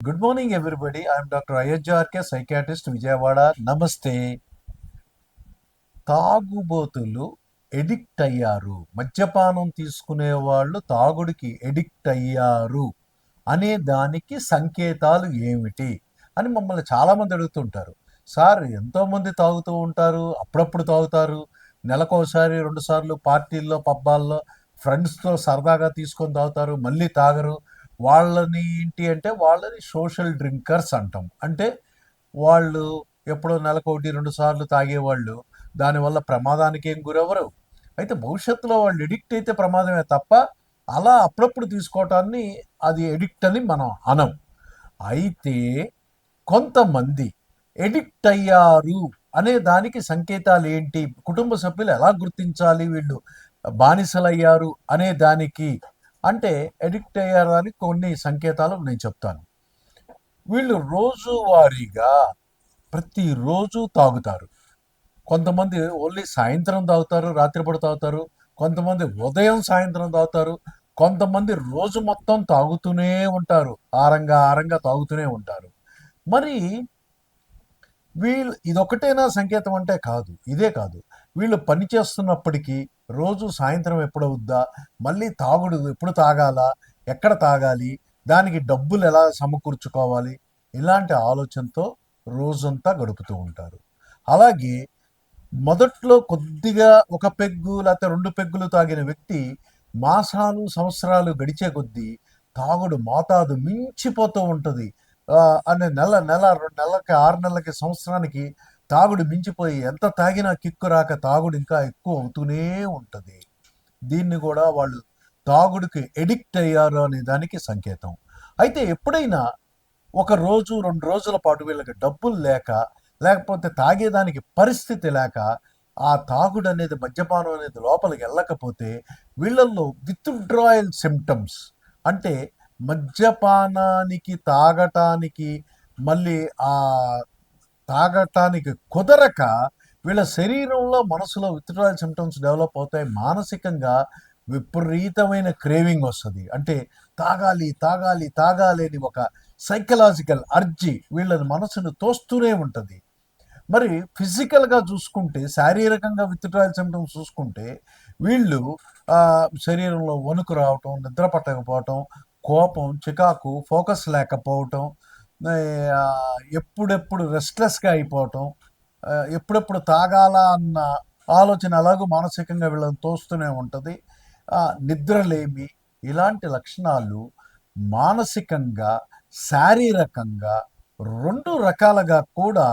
Good morning everybody. I'm doctor Ayodhya psychiatrist, Vijayawada. నమస్తే. తాగుబోతులు addict అయ్యారు, మద్యపానం తీసుకునే వాళ్ళు తాగుడికి ఎడిక్ట్ అయ్యారు అనే దానికి సంకేతాలు ఏమిటి అని మమ్మల్ని చాలామంది అడుగుతుంటారు. సార్, ఎంతోమంది తాగుతూ ఉంటారు, అప్పుడప్పుడు తాగుతారు, నెలకోసారి 2 సార్లు పార్టీల్లో పబ్బాల్లో ఫ్రెండ్స్తో సరదాగా తీసుకొని తాగుతారు, మళ్ళీ తాగరు. వాళ్ళని ఏంటి అంటే వాళ్ళని సోషల్ డ్రింకర్స్ అంటాం. అంటే వాళ్ళు ఎప్పుడో నెలకు 1-2 సార్లు తాగేవాళ్ళు దానివల్ల ప్రమాదానికి ఏం గురవ్వరు. అయితే భవిష్యత్తులో వాళ్ళు ఎడిక్ట్ అయితే ప్రమాదమే తప్ప అలా అప్పుడప్పుడు తీసుకోవటాన్ని అది ఎడిక్ట్ అని మనం అనం. అయితే కొంతమంది ఎడిక్ట్ అయ్యారు అనే దానికి సంకేతాలు ఏంటి, కుటుంబ సభ్యులు ఎలా గుర్తించాలి వీళ్ళు బానిసలయ్యారు అనే దానికి అంటే ఎడిక్ట్ అయ్యారు అని కొన్ని సంకేతాలు నేను చెప్తాను. వీళ్ళు రోజువారీగా ప్రతిరోజు తాగుతారు. కొంతమంది ఓన్లీ సాయంత్రం తాగుతారు, రాత్రిపూట తాగుతారు. కొంతమంది ఉదయం సాయంత్రం తాగుతారు. కొంతమంది రోజు మొత్తం తాగుతూనే ఉంటారు, ఆరంగా ఆరంగా తాగుతూనే ఉంటారు. మరి వీళ్ళు ఇదొకటేనా సంకేతం అంటే కాదు, ఇదే కాదు. వీళ్ళు పని చేస్తున్నప్పటికీ రోజు సాయంత్రం ఎప్పుడవుద్దా, మళ్ళీ తాగుడు ఎప్పుడు తాగాలా, ఎక్కడ తాగాలి, దానికి డబ్బులు ఎలా సమకూర్చుకోవాలి, ఇలాంటి ఆలోచనతో రోజంతా గడుపుతూ ఉంటారు. అలాగే మొదట్లో కొద్దిగా ఒక పెగ్గు లేకపోతే 2 పెగ్గులు తాగిన వ్యక్తి మాసాలు సంవత్సరాలు గడిచే కొద్దీ తాగుడు మోతాదు మించిపోతూ ఉంటుంది. అనే నెల నెల 2 నెలలకి 6 నెలలకి సంవత్సరానికి తాగుడు మించిపోయి ఎంత తాగినా కిక్కు రాక తాగుడు ఇంకా ఎక్కువ అవుతూనే ఉంటుంది. దీన్ని కూడా వాళ్ళు తాగుడికి ఎడిక్ట్ అయ్యారు అనే దానికి సంకేతం. అయితే ఎప్పుడైనా ఒక రోజు 2 రోజుల పాటు వీళ్ళకి డబ్బులు లేక లేకపోతే తాగేదానికి పరిస్థితి లేక ఆ తాగుడు అనేది, మద్యపానం అనేది లోపలికి వెళ్ళకపోతే వీళ్ళల్లో విత్డ్రాయల్ సిమ్టమ్స్ అంటే మద్యపానానికి తాగటానికి మళ్ళీ ఆ తాగటానికి కుదరక వీళ్ళ శరీరంలో మనసులో విత్డ్రాయల్ సిమ్టమ్స్ డెవలప్ అవుతాయి. మానసికంగా విపరీతమైన క్రేవింగ్ వస్తుంది. అంటే తాగాలి తాగాలి తాగాలి అని ఒక సైకలాజికల్ అర్జీ వీళ్ళని మనసును తోస్తూనే ఉంటుంది. మరి ఫిజికల్గా చూసుకుంటే, శారీరకంగా విత్డ్రాయల్ సిమ్టమ్స్ చూసుకుంటే వీళ్ళు శరీరంలో వణుకు రావటం, నిద్ర పట్టకపోవటం, కోపం, చికాకు, ఫోకస్ లేకపోవటం, ఎప్పుడెప్పుడు రెస్ట్లెస్గా అయిపోవటం, ఎప్పుడెప్పుడు తాగాల అన్న ఆలోచన అలాగూ మానసికంగా వీళ్ళని తోస్తూనే ఉంటుంది. నిద్రలేమి, ఇలాంటి లక్షణాలు మానసికంగా శారీరకంగా 2 రకాలుగా కూడా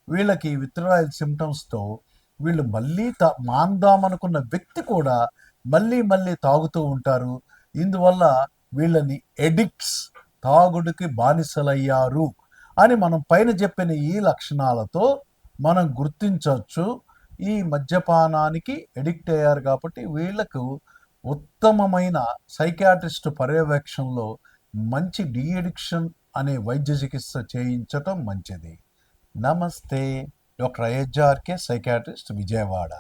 వీళ్ళకి విత్డ్రాయల్ సిమ్టమ్స్తో వీళ్ళు మళ్ళీ మాందామనుకున్న వ్యక్తి కూడా మళ్ళీ మళ్ళీ తాగుతూ ఉంటారు. ఇందువల్ల వీళ్ళని ఎడిక్ట్స్, తాగుడికి బానిసలయ్యారు అని మనం పైన చెప్పిన ఈ లక్షణాలతో మనం గుర్తించవచ్చు. ఈ మద్యపానానికి ఎడిక్ట్ అయ్యారు కాబట్టి వీళ్ళకు ఉత్తమమైన సైకాట్రిస్ట్ పర్యవేక్షణలో మంచి డీ అడిక్షన్ అనే వైద్య చికిత్స చేయించటం మంచిది. నమస్తే. Doctor Ayodhya psychiatrist, Vijayawada.